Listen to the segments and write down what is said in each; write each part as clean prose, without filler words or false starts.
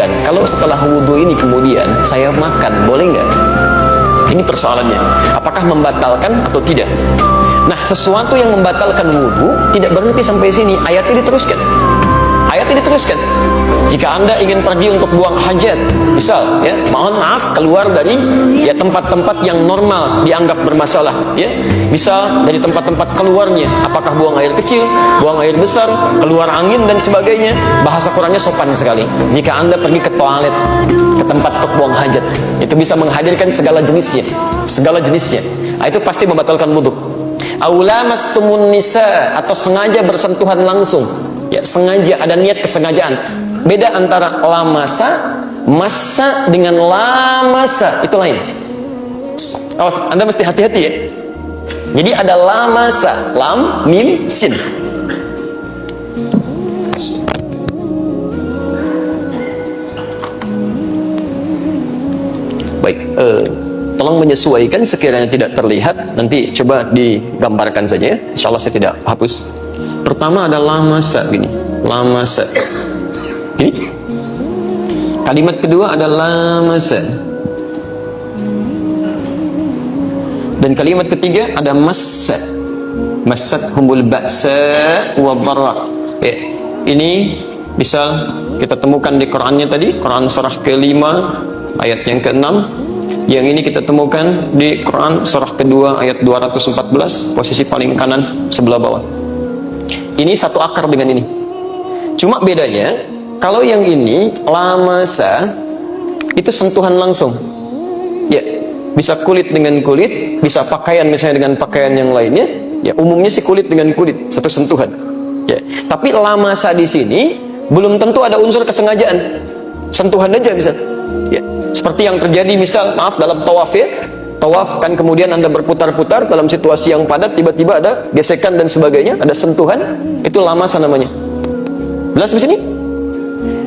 menanyakan, kalau setelah wudhu ini kemudian saya makan, boleh nggak? Ini persoalannya. Apakah membatalkan atau tidak? Nah, sesuatu yang membatalkan wudhu tidak berhenti sampai sini. Ayatnya diteruskan. Ayatnya diteruskan. Jika Anda ingin pergi untuk buang hajat, misal, ya, mohon maaf, keluar dari ya tempat-tempat yang normal dianggap bermasalah, ya. Misal dari tempat-tempat keluarnya, apakah buang air kecil, buang air besar, keluar angin dan sebagainya. Bahasa Qurannya sopan sekali. Jika Anda pergi ke toilet, ke tempat untuk buang hajat, itu bisa menghadirkan segala jenisnya, segala jenisnya. Nah, itu pasti membatalkan wudhu. Aula mastumun nisa, atau sengaja bersentuhan langsung, ya, sengaja, ada niat kesengajaan. Beda antara lamasa, massa dengan lamasa, itu lain. Awas, Anda mesti hati-hati ya. Jadi ada lamasa, lam, mim, sin. Baik, tolong menyesuaikan sekiranya tidak terlihat, nanti coba digambarkan saja ya. Insya Allah saya tidak hapus. Pertama ada lamasa, gini, lamasa. Ini. Kalimat kedua ada lamasa. Dan kalimat ketiga ada massa. Massat humul ba'sa wa dharra. Ya, ini bisa kita temukan di Qur'annya tadi, Quran surah ke-5 ayat yang ke-6. Yang ini kita temukan di Quran surah kedua ayat 214, posisi paling kanan sebelah bawah. Ini satu akar dengan ini. Cuma bedanya, kalau yang ini lamasa itu sentuhan langsung. Ya, bisa kulit dengan kulit, bisa pakaian misalnya dengan pakaian yang lainnya. Ya, umumnya sih kulit dengan kulit, satu sentuhan. Ya, tapi lamasa di sini belum tentu ada unsur kesengajaan. Sentuhan aja bisa. Ya, seperti yang terjadi misal, maaf, dalam tawaf ya. Tawaf kan kemudian Anda berputar-putar dalam situasi yang padat, tiba-tiba ada gesekan dan sebagainya, ada sentuhan, itu lamasa namanya. Jelas di sini?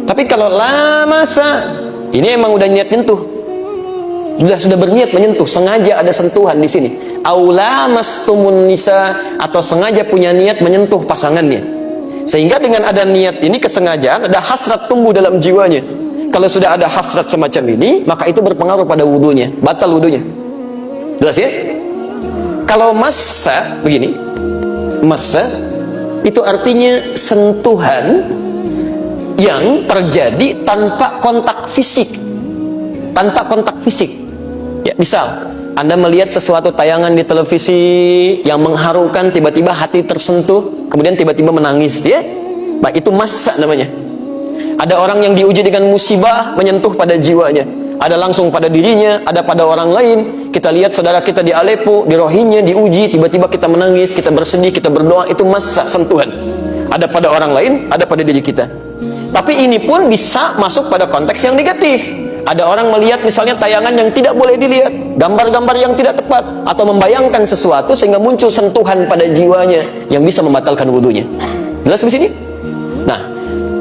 Tapi kalau lamasa, ini emang udah niat nyentuh. Sudah berniat menyentuh, sengaja ada sentuhan di sini. Aula mastumun nisa, atau sengaja punya niat menyentuh pasangannya. Sehingga dengan ada niat ini, kesengajaan, ada hasrat tumbuh dalam jiwanya. Kalau sudah ada hasrat semacam ini, maka itu berpengaruh pada wudunya, batal wudunya. Jelas ya? Kalau massa begini, massa itu artinya sentuhan yang terjadi tanpa kontak fisik. Tanpa kontak fisik. Ya, misal Anda melihat sesuatu tayangan di televisi yang mengharukan, tiba-tiba hati tersentuh, kemudian tiba-tiba menangis, ya. Baik, itu massa namanya. Ada orang yang diuji dengan musibah menyentuh pada jiwanya. Ada langsung pada dirinya, ada pada orang lain. Kita lihat saudara kita di Aleppo, di Rohingya diuji, tiba-tiba kita menangis, kita bersedih, kita berdoa, itu massa, sentuhan. Ada pada orang lain, ada pada diri kita. Tapi ini pun bisa masuk pada konteks yang negatif. Ada orang melihat misalnya tayangan yang tidak boleh dilihat, gambar-gambar yang tidak tepat, atau membayangkan sesuatu sehingga muncul sentuhan pada jiwanya yang bisa membatalkan wudunya. Jelas di sini? Nah,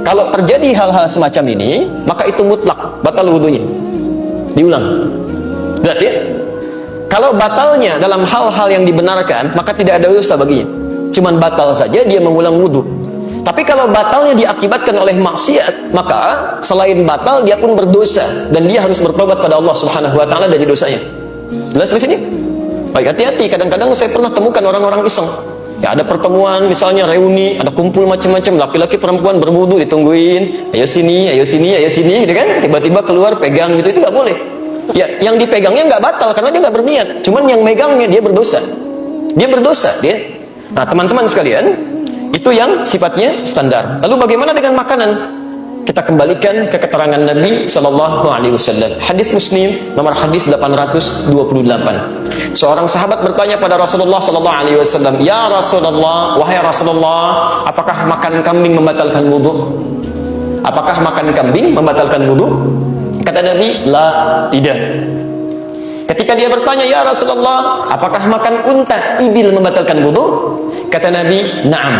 kalau terjadi hal-hal semacam ini, maka itu mutlak batal wudunya. Diulang. Jelas ya? Kalau batalnya dalam hal-hal yang dibenarkan, maka tidak ada dosa baginya. Cuman batal saja dia mengulang wudu. Tapi kalau batalnya diakibatkan oleh maksiat, maka selain batal dia pun berdosa dan dia harus bertobat pada Allah Subhanahu wa taala dari dosanya. Jelas di sini? Baik, hati-hati, kadang-kadang saya pernah temukan orang-orang iseng. Ya, ada pertemuan misalnya reuni, ada kumpul macam-macam, laki-laki perempuan berwudu ditungguin, ayo sini, ayo sini, ayo sini, gitu kan? Tiba-tiba keluar pegang gitu, itu nggak boleh. Ya, yang dipegangnya nggak batal karena dia nggak berniat, cuman yang megangnya dia berdosa. Dia berdosa, dia. Nah, teman-teman sekalian, itu yang sifatnya standar. Lalu bagaimana dengan makanan? Kita kembalikan ke keterangan Nabi Sallallahu Alaihi Wasallam. Hadis Muslim nomor hadis 828. Seorang sahabat bertanya pada Rasulullah Sallallahu Alaihi Wasallam, ya Rasulullah, wahai Rasulullah, apakah makan kambing membatalkan wudu? Apakah makan kambing membatalkan wudu? Kata Nabi, la, tidak. Ketika dia bertanya, ya Rasulullah, apakah makan unta, ibil membatalkan wudu? Kata Nabi, na'am,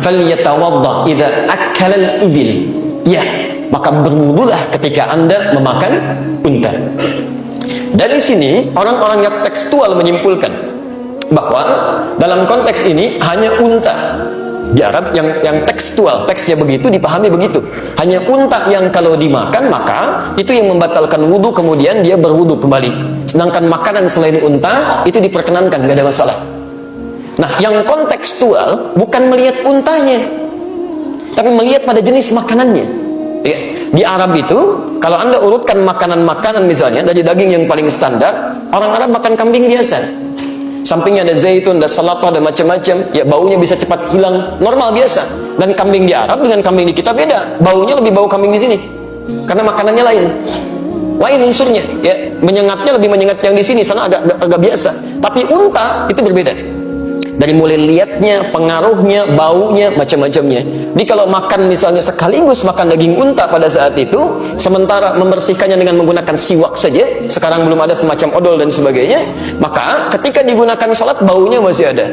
falyatawadda idza akkala al-ibil. Ya, maka berwudulah ketika Anda memakan unta. Dari sini orang-orang yang tekstual menyimpulkan bahwa dalam konteks ini hanya unta Di Arab yang tekstual, teksnya begitu, dipahami begitu. Hanya unta yang kalau dimakan maka itu yang membatalkan wudhu, kemudian dia berwudhu kembali. Sedangkan makanan selain unta itu diperkenankan, nggak ada masalah. Nah, yang kontekstual bukan melihat untanya, tapi melihat pada jenis makanannya. Ya. Di Arab itu, kalau Anda urutkan makanan-makanan misalnya dari daging yang paling standar, orang Arab makan kambing biasa. Sampingnya ada zaitun, ada salatah, ada macam-macam. Ya, baunya bisa cepat hilang, normal biasa. Dan kambing di Arab dengan kambing di kita beda. Baunya lebih bau kambing di sini, karena makanannya lain unsurnya. Ya, menyengatnya lebih menyengat yang di sini, sana agak biasa. Tapi unta itu berbeda. Dari mulai lihatnya, pengaruhnya, baunya, macam-macamnya. Jadi kalau makan misalnya sekaligus makan daging unta pada saat itu, sementara membersihkannya dengan menggunakan siwak saja, sekarang belum ada semacam odol dan sebagainya, maka ketika digunakan salat baunya masih ada.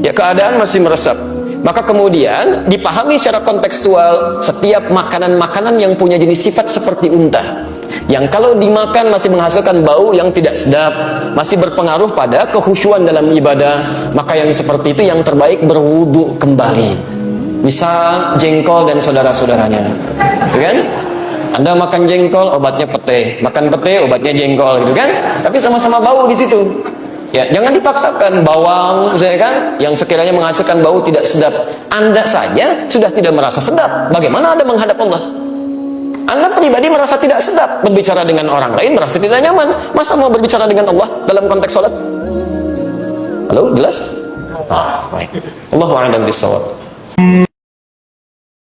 Ya, keadaan masih meresap. Maka kemudian dipahami secara kontekstual setiap makanan-makanan yang punya jenis sifat seperti unta, yang kalau dimakan masih menghasilkan bau yang tidak sedap, masih berpengaruh pada kekhusyuan dalam ibadah, maka yang seperti itu yang terbaik berwudu kembali. Misal jengkol dan saudara-saudaranya, gitu kan? Anda makan jengkol, obatnya pete, makan pete, obatnya jengkol, gitu kan? Tapi sama-sama bau di situ. Ya, jangan dipaksakan. Bawang, misalnya kan, yang sekiranya menghasilkan bau tidak sedap, Anda saja sudah tidak merasa sedap. Bagaimana Anda menghadap Allah? Anda pribadi merasa tidak sedap berbicara dengan orang lain, merasa tidak nyaman. Masa mau berbicara dengan Allah dalam konteks sholat? Halo, jelas? Baik. Allahu a'lam bishawab.